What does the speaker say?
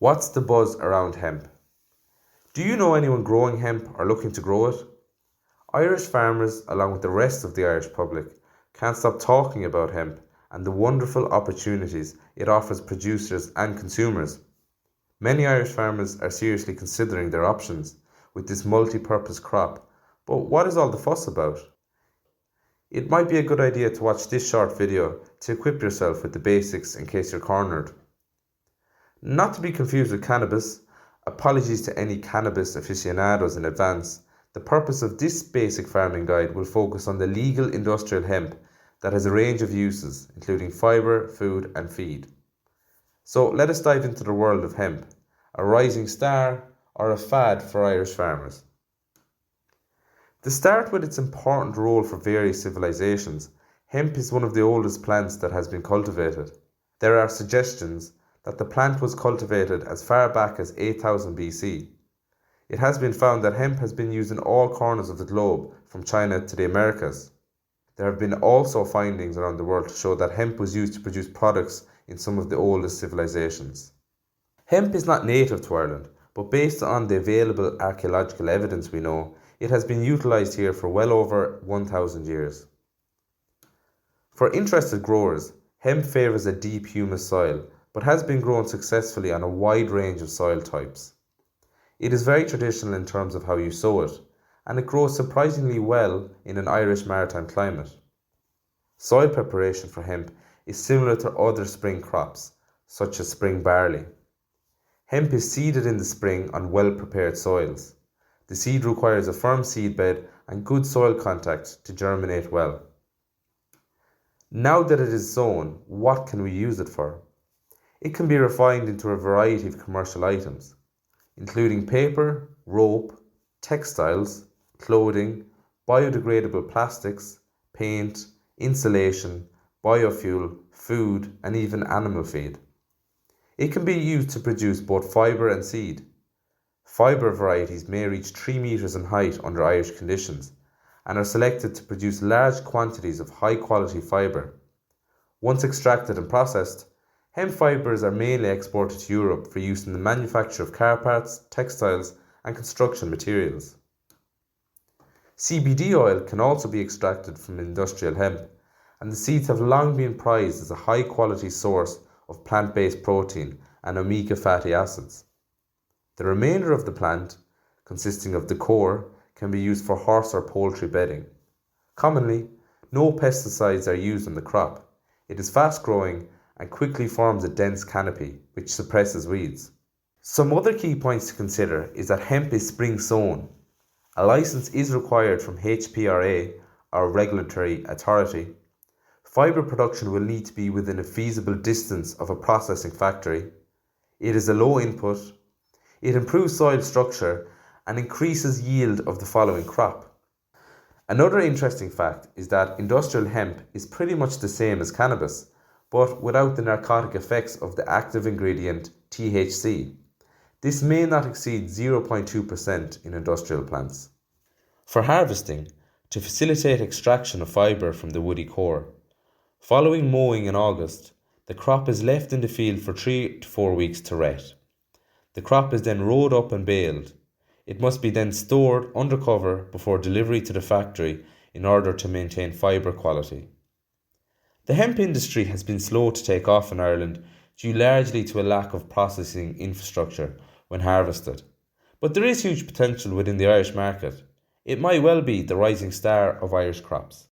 What's the buzz around hemp? Do you know anyone growing hemp or looking to grow it? Irish farmers, along with the rest of the Irish public, can't stop talking about hemp and the wonderful opportunities it offers producers and consumers. Many Irish farmers are seriously considering their options with this multi-purpose crop, but what is all the fuss about? It might be a good idea to watch this short video to equip yourself with the basics in case you're cornered. Not to be confused with cannabis, apologies to any cannabis aficionados in advance. The purpose of this basic farming guide will focus on the legal industrial hemp that has a range of uses, including fibre, food and feed. So let us dive into the world of hemp, a rising star or a fad for Irish farmers. To start with its important role for various civilizations, hemp is one of the oldest plants that has been cultivated. There are suggestions that the plant was cultivated as far back as 8000 BC. It has been found that hemp has been used in all corners of the globe, from China to the Americas. There have been also findings around the world to show that hemp was used to produce products in some of the oldest civilizations. Hemp is not native to Ireland, but based on the available archaeological evidence we know, it has been utilised here for well over 1000 years. For interested growers, hemp favours a deep humus soil, but has been grown successfully on a wide range of soil types. It is very traditional in terms of how you sow it, and it grows surprisingly well in an Irish maritime climate. Soil preparation for hemp is similar to other spring crops, such as spring barley. Hemp is seeded in the spring on well-prepared soils. The seed requires a firm seedbed and good soil contact to germinate well. Now that it is sown, what can we use it for? It can be refined into a variety of commercial items, including paper, rope, textiles, clothing, biodegradable plastics, paint, insulation, biofuel, food, and even animal feed. It can be used to produce both fibre and seed. Fibre varieties may reach 3 metres in height under Irish conditions and are selected to produce large quantities of high quality fibre. Once extracted and processed, hemp fibres are mainly exported to Europe for use in the manufacture of car parts, textiles and construction materials. CBD oil can also be extracted from industrial hemp, and the seeds have long been prized as a high quality source of plant-based protein and omega fatty acids. The remainder of the plant, consisting of the core, can be used for horse or poultry bedding. Commonly, no pesticides are used on the crop. It is fast growing and quickly forms a dense canopy, which suppresses weeds. Some other key points to consider is that hemp is spring sown. A license is required from HPRA, or regulatory authority. Fibre production will need to be within a feasible distance of a processing factory. It is a low input. It improves soil structure and increases yield of the following crop. Another interesting fact is that industrial hemp is pretty much the same as cannabis, but without the narcotic effects of the active ingredient THC. This may not exceed 0.2% in industrial plants. For harvesting, to facilitate extraction of fibre from the woody core, following mowing in August, the crop is left in the field for 3 to 4 weeks to rest. The crop is then rolled up and baled. It must be then stored under cover before delivery to the factory in order to maintain fibre quality. The hemp industry has been slow to take off in Ireland due largely to a lack of processing infrastructure when harvested. But there is huge potential within the Irish market. It might well be the rising star of Irish crops.